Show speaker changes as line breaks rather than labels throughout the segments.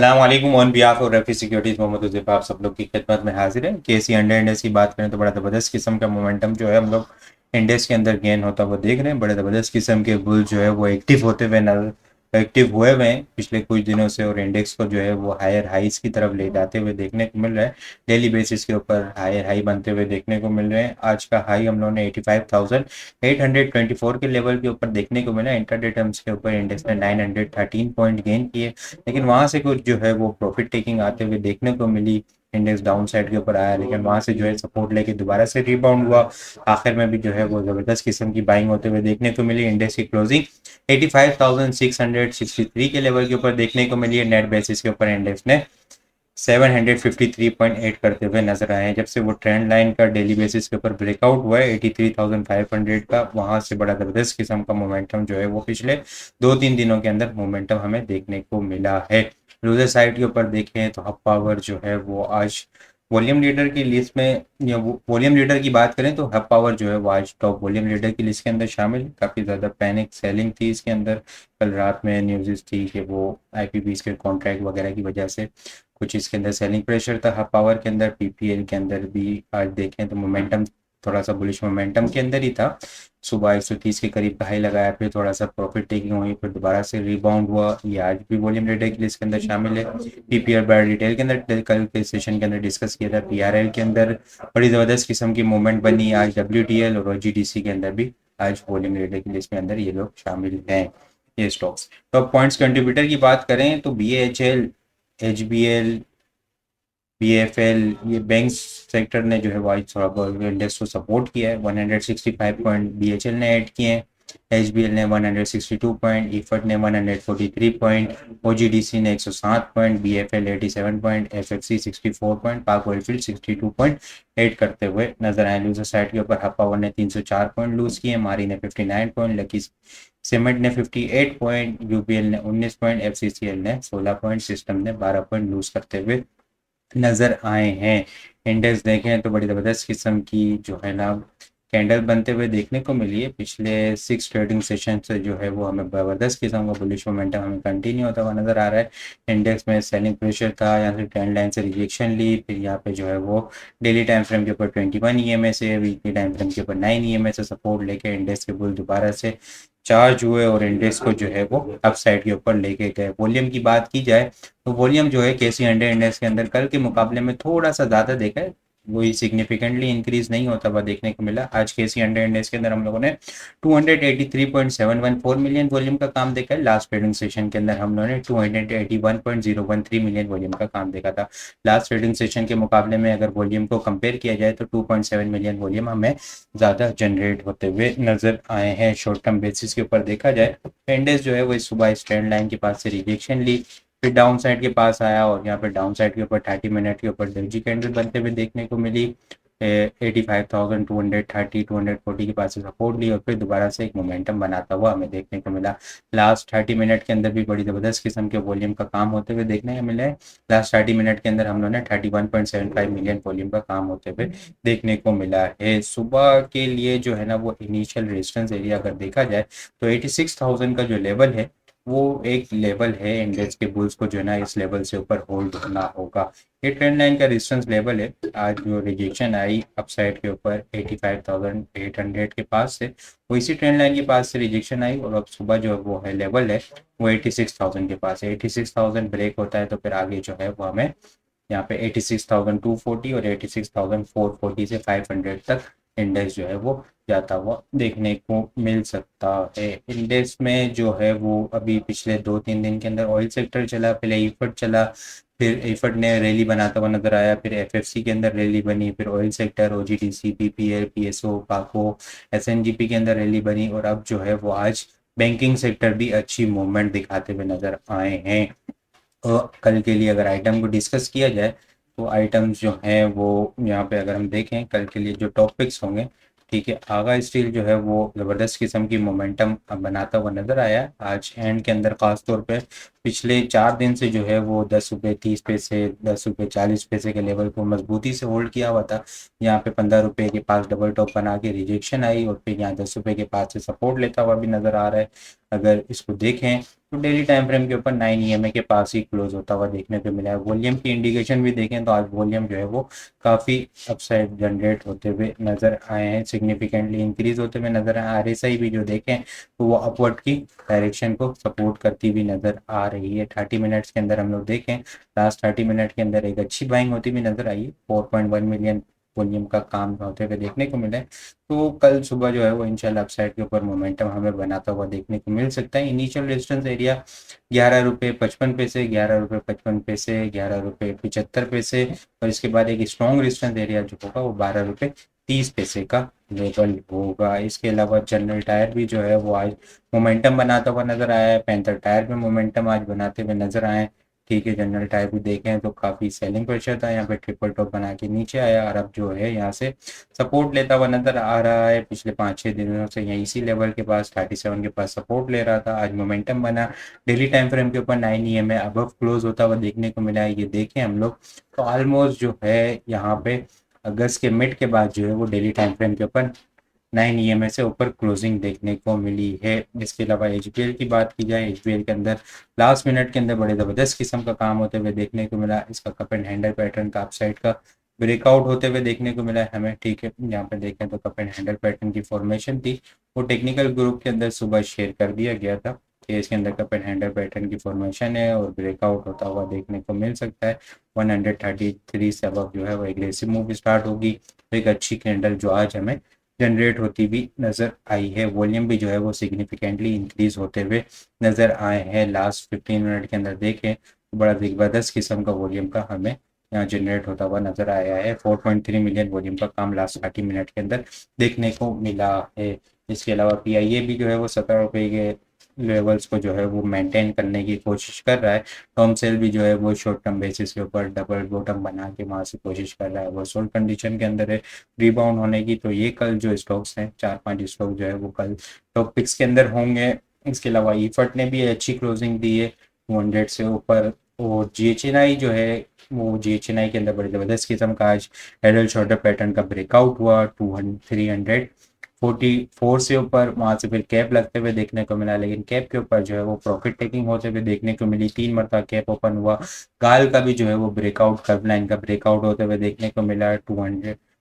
अस्सलाम वालेकुम। On behalf of Rafi securities Mohammad Uzaif आप सब लोग की खिदमत में हाजिर है। केसी अंडर इंडेक्स की बात करें तो बड़ा ज़बरदस्त किस्म का मोमेंटम जो है हम लोग इंडेक्स के अंदर गेन होता हुआ देख रहे हैं। बड़े ज़बरदस्त किस्म के बुल जो है वो एक्टिव हुए हुए हैं पिछले कुछ दिनों से, और इंडेक्स को जो है वो हायर हाइस की तरफ ले जाते हुए देखने को मिल रहा है। डेली बेसिस के ऊपर हायर हाई बनते हुए देखने को मिल रहे हैं। आज का हाई हम लोगों ने 85,824 के लेवल के ऊपर देखने को मिला। इंटरडे टर्म्स के ऊपर इंडेक्स ने 913 पॉइंट गेन किए, लेकिन वहां से कुछ जो है वो प्रॉफिट टेकिंग आते हुए देखने को मिली। इंडेक्स डाउन साइड के ऊपर आया, लेकिन वहां से जो है सपोर्ट लेके दोबारा से रिबाउंड हुआ। आखिर में भी जो है वो जबरदस्त किस्म की बाइंग होते हुए देखने को मिली। इंडेक्स की क्लोजिंग 85,663 के लेवल के ऊपर देखने को मिली है। नेट बेसिस के ऊपर इंडेक्स ने 753.8 करते हुए नजर आए हैं। जब से वो ट्रेंड लाइन का डेली बेसिस के ऊपर ब्रेकआउट हुआ है 83,500 का, वहां से बड़ा जबरदस्त किस्म का मोमेंटम जो है वो पिछले 2-3 दिनों के अंदर मोमेंटम हमें देखने को मिला है। लूजर साइड के ऊपर देखें तो हब पावर जो है वो आज वॉल्यूम लीडर की लिस्ट में, या वॉल्यूम लीडर की बात करें तो हब पावर जो है वो आज टॉप वॉल्यूम लीडर की लिस्ट के अंदर शामिल है। काफ़ी ज़्यादा पैनिक सेलिंग थी इसके अंदर। कल रात में न्यूज़ थी कि वो आईपीपीस के कॉन्ट्रैक्ट वगैरह की वजह से कुछ इसके अंदर सेलिंग प्रेशर था। हब पावर के अंदर पीपीएल के अंदर भी आज देखें तो मोमेंटम थोड़ा सा बुलिश मोमेंटम के अंदर ही था। सुबह 130 के करीब का हाई लगाया, फिर थोड़ा सा प्रॉफिट टेकिंग हुई, फिर दोबारा से रिबाउंड हुआ। ये आज भी वॉल्यूम लीडर की लिस्ट के अंदर शामिल है। पीपीआर बाय डिटेल के अंदर कल के सेशन के अंदर डिस्कस किया था। पीआरएल के अंदर बड़ी ज़बरदस्त किस्म की मूवमेंट बनी आज। डब्ल्यूटीएल और ओजीडीसी के अंदर भी आज वॉल्यूम लीडर की लिस्ट के अंदर ये लोग शामिल हैं, ये स्टॉक्स। टॉप पॉइंट्स कंट्रीब्यूटर की बात करें तो बीएचएल, एचबीएल, बीएफएल, ये बैंक सेक्टर ने जो है वो आज थोड़ा बहुत इंडेक्स को सपोर्ट किया है। 165 पॉइंट बीएचएल ने ऐड किए हैं, एचबीएल ने 162 पॉइंट, इफर्ट ने 143 पॉइंट, ओजीडीसी ने 107 point, BFL 87 point, FFC 64 point, पाक ऑयलफील्ड 62 पॉइंट ऐड करते हुए नजर आए। लूजर साइड के ऊपर हब पावर ने 304 पॉइंट लूज किए, मारी ने 59 पॉइंट, लकी सीमेंट ने 58 पॉइंट, यूपीएल ने 19 पॉइंट, एफसीसीएल ने 16 पॉइंट, सिस्टम ने 12 पॉइंट लूज करते हुए नजर आए हैं। इंडेक्स देखें तो बड़ी ज़बरदस्त किस्म की जो है ना कैंडल बनते हुए देखने को मिली है। पिछले 6 ट्रेडिंग सेशन से जो है वो हमें ज़बरदस्त किस्म का बुलिश मोमेंटम हमें कंटिन्यू होता हुआ नजर आ रहा है। इंडेक्स में सेलिंग प्रेशर था, यहाँ से ट्रेंड लाइन से रिजेक्शन ली, फिर यहाँ पे जो है वो डेली टाइम फ्रेम के ऊपर 21 ईएमए से, वीकली टाइम फ्रेम के ऊपर 9 ईएमए से सपोर्ट लेके इंडेक्स के बुल दोबारा से चार्ज हुए और इंडेक्स को जो है वो अप साइड के ऊपर लेके गए। वॉल्यूम की बात की जाए तो वॉल्यूम जो है केसी हंड्रेड इंडेक्स के अंदर कल के मुकाबले में थोड़ा सा ज़्यादा देखा है, वही सिग्निफिकेंटली इंक्रीज नहीं होता हुआ देखने को मिला। आज केसी हंड्रेड इंडेक्स के अंदर हम लोगों ने 283.714 मिलियन वॉल्यूम का काम देखा है। लास्ट ट्रेडिंग सेशन के अंदर हम लोगों ने 281.013 मिलियन वॉल्यूम का काम देखा था। लास्ट ट्रेडिंग सेशन के मुकाबले में अगर वॉल्यूम को कंपेयर किया जाए तो 2.7 मिलियन वॉल्यूम हमें ज़्यादा जनरेट होते हुए नजर आए हैं। शॉर्ट टर्म बेसिस के ऊपर देखा जाए तो इंडेक्स जो है वो इस सुबह ट्रेंड लाइन के पास से रिजेक्शन ली, फिर डाउन साइड के पास आया और यहाँ पे डाउन साइड के ऊपर 30 मिनट के ऊपर डोजी कैंडल बनते हुए देखने को मिली। 85,230 240 के पास से सपोर्ट ली और फिर दोबारा से एक मोमेंटम बनाता हुआ हमें देखने को मिला। लास्ट 30 मिनट के अंदर भी बड़ी ज़बरदस्त किस्म के वॉल्यूम का काम होते हुए देखने को मिला है। लास्ट 30 मिनट के अंदर हम लोगों ने 31.75 मिलियन वॉल्यूम का काम होते हुए देखने को मिला है। सुबह के लिए जो है ना वो इनिशियल रेजिस्टेंस एरिया अगर देखा जाए तो 86,000 का जो लेवल है वो एक लेवल है। इंडेक्स के बुल्स को जो है ना इस लेवल से ऊपर होल्ड करना होगा। ये ट्रेंड लाइन का रेजिस्टेंस लेवल है। आज जो रिजेक्शन आई अपसाइड के ऊपर 85,800 के पास से, वो इसी ट्रेंड लाइन के पास से रिजेक्शन आई और अब सुबह जो वो है लेवल है वो 86,000 के पास है। 86,000 ब्रेक होता है तो फिर आगे जो है वो हमें यहाँ पे 86,240 और 86,440 से 500 तक इंडेक्स जो है वो जाता हुआ देखने को मिल सकता है। इंडेक्स में जो है वो अभी पिछले 2-3 दिन के अंदर ऑयल सेक्टर चला, पहले इफर्ट चला, फिर इफर्ट ने रैली बनाता हुआ नजर आया, फिर एफएफसी के अंदर रैली बनी, फिर oil sector, OGDC, PPL, PSO, पाको, एसएनजीपी के अंदर रैली बनी और अब जो है वो आज बैंकिंग सेक्टर भी अच्छी मूवमेंट दिखाते हुए नजर आए हैं। कल के लिए अगर आइटम को डिस्कस किया जाए तो आइटम्स जो हैं वो यहाँ पे अगर हम देखें कल के लिए जो टॉपिक्स होंगे, ठीक है, आगा स्टील जो है वो ज़बरदस्त किस्म की मोमेंटम बनाता हुआ नज़र आया आज एंड के अंदर। ख़ास तौर पे पिछले 4 दिन से जो है वो 10 रुपये 30 पैसे, 10 रुपये 40 पैसे के लेवल को मजबूती से होल्ड किया हुआ था। यहाँ पे 15 रुपये के पास डबल टॉप बना के रिजेक्शन आई और फिर यहाँ 10 रुपये के पास से सपोर्ट लेता हुआ भी नज़र आ रहा है। अगर इसको देखें तो डेली टाइम फ्रेम के ऊपर 9 ईएमए के पास ही क्लोज होता हुआ देखने को मिला है। वॉल्यूम की इंडिकेशन भी देखें तो आज वॉल्यूम जो है वो काफ़ी अपसाइड जनरेट होते हुए नज़र आए हैं, सिग्निफिकेंटली इंक्रीज होते हुए नज़र आए। आरएसआई भी जो देखें तो वो अपवर्ड की डायरेक्शन को सपोर्ट करती हुई नज़र आ रही है। 30 मिनट्स के अंदर हम लोग देखें, लास्ट 30 मिनट के अंदर एक अच्छी बाइंग होती हुई नज़र आई है। 4.1 मिलियन वॉल्यूम का काम होते हुए देखने को मिला है। तो कल सुबह जो है वो इंशाल्लाह अपसाइड के ऊपर मोमेंटम हमें बनाता हुआ देखने को मिल सकता है। इनिशियल रेजिस्टेंस एरिया 11 रुपये 55 पैसे, 11 रुपये 55 पैसे, 11 रुपये 75 पैसे, और इसके बाद एक स्ट्रॉन्ग रेजिस्टेंस एरिया जो होगा वो 12 रुपये 30 पैसे का लेवल होगा। इसके अलावा जनरल टायर भी जो है वो आज मोमेंटम बनाता हुआ नजर आया है। पैंथर टायर में मोमेंटम आज बनाते हुए नजर आए। ठीक है, जनरल टायर भी देखें तो काफ़ी सेलिंग प्रेशर था, यहाँ पे ट्रिपल टॉप बना के नीचे आया और अब जो है यहाँ से सपोर्ट लेता हुआ नजर आ रहा है। पिछले 5-6 दिनों से यहाँ इसी लेवल के पास 37 के पास सपोर्ट ले रहा था, आज मोमेंटम बना। डेली टाइम फ्रेम के ऊपर 9 ईएमए अबव क्लोज होता हुआ देखने को मिला है। ये देखें हम लोग तो ऑलमोस्ट जो है यहाँ पे अगस्त के मिड के बाद जो है वो डेली टाइम फ्रेम के ऊपर 9 ईएमए से ऊपर क्लोजिंग देखने को मिली है। इसके अलावा एचबीएल की बात की जाए, एचबीएल के अंदर लास्ट मिनट के अंदर बड़े ज़बरदस्त किस्म का काम होते हुए देखने को मिला। इसका कप एंड हैंडल पैटर्न का अपसाइड का ब्रेकआउट होते हुए देखने को मिला है हमें। ठीक है, यहाँ पे देखें तो कप एंड हैंडल पैटर्न की फॉर्मेशन थी, वो टेक्निकल ग्रुप के अंदर सुबह शेयर कर दिया गया था कि इसके अंदर कप एंड हैंडल पैटर्न की फॉर्मेशन है और ब्रेकआउट होता हुआ देखने को मिल सकता है। 133 से अब जो है वो एग्रेसिव मूव स्टार्ट होगी। तो एक अच्छी कैंडल जो आज हमें जनरेट होती हुई नज़र आई है। वॉल्यूम भी जो है वो सिग्निफिकेंटली इंक्रीज होते हुए नज़र आए हैं। लास्ट 15 मिनट के अंदर देखें तो बड़ा ज़बरदस्त किस्म का वॉल्यूम का हमें यहाँ जनरेट होता हुआ नज़र आया है। 4.3 मिलियन वॉल्यूम का काम लास्ट 30 मिनट के अंदर देखने को मिला है। इसके अलावा पीआईए भी जो है वो 17 रुपये के लेवल्स को जो है वो मेंटेन करने की कोशिश कर रहा है। टॉम सेल भी जो है वो शॉर्ट टर्म बेसिस के ऊपर डबल बॉटम बना के वहाँ से कोशिश कर रहा है, वो सोल्ड कंडीशन के अंदर है रिबाउंड होने की। तो ये कल जो स्टॉक्स हैं 4-5 स्टॉक जो है वो कल टॉप पिक्स के अंदर होंगे। इसके अलावा ईफर्ट ने भी अच्छी क्लोजिंग दी है 200 से ऊपर। और जीएचएनआई जो है वो जीएचएनआई के अंदर बड़ी ज़बरदस्त किस्म का आज हेडल शोल्डर पैटर्न का ब्रेकआउट हुआ 344 से ऊपर, वहां से फिर कैप लगते हुए देखने को मिला, लेकिन कैप के ऊपर जो है वो प्रॉफिट टेकिंग होते हुए देखने को मिली। 3 मरतबा कैप ओपन हुआ। गाल का भी जो है वो ब्रेकआउट कर्व लाइन का ब्रेकआउट होते हुए देखने को मिला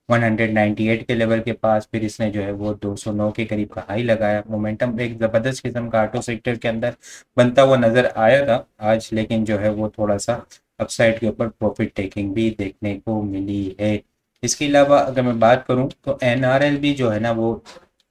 198 के लेवल के पास। फिर इसने जो है वो 209 के करीब का हाई लगाया। मोमेंटम एक ज़बरदस्त किस्म का ऑटो सेक्टर के अंदर बनता हुआ नजर आया था आज, लेकिन जो है वो थोड़ा सा अपसाइड के ऊपर प्रॉफिट टेकिंग भी देखने को मिली है। इसके अलावा अगर मैं बात करूं तो एनआरएल भी जो है ना वो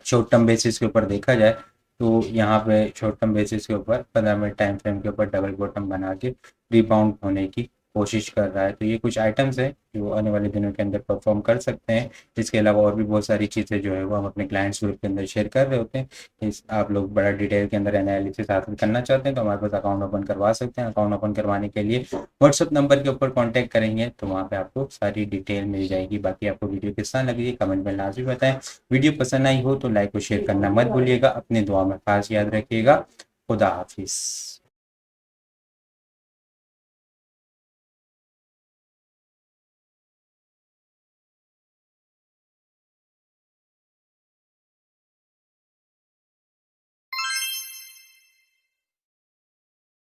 शॉर्ट टर्म बेसिस के ऊपर देखा जाए तो यहाँ पे शॉर्ट टर्म बेसिस के ऊपर 15 मिनट टाइम फ्रेम के ऊपर डबल बॉटम बना के रिबाउंड होने की कोशिश कर रहा है। तो ये कुछ आइटम्स हैं जो आने वाले दिनों के अंदर परफॉर्म कर सकते हैं। इसके अलावा और भी बहुत सारी चीज़ें जो है वो हम अपने क्लाइंट्स ग्रुप के अंदर शेयर कर रहे होते हैं। इस आप लोग बड़ा डिटेल के अंदर एनालिसिस हासिल करना चाहते हैं तो हमारे पास अकाउंट ओपन करवा सकते हैं। अकाउंट ओपन करवाने के लिए व्हाट्सअप नंबर के ऊपर कॉन्टैक्ट करेंगे तो वहाँ पे आपको सारी डिटेल मिल जाएगी। बाकी आपको वीडियो किस तरह लगी कमेंट में लाजमी बताएं। वीडियो पसंद आई हो तो लाइक और शेयर करना मत भूलिएगा। अपनी दुआ में खास याद रखिएगा। खुदा हाफिज़।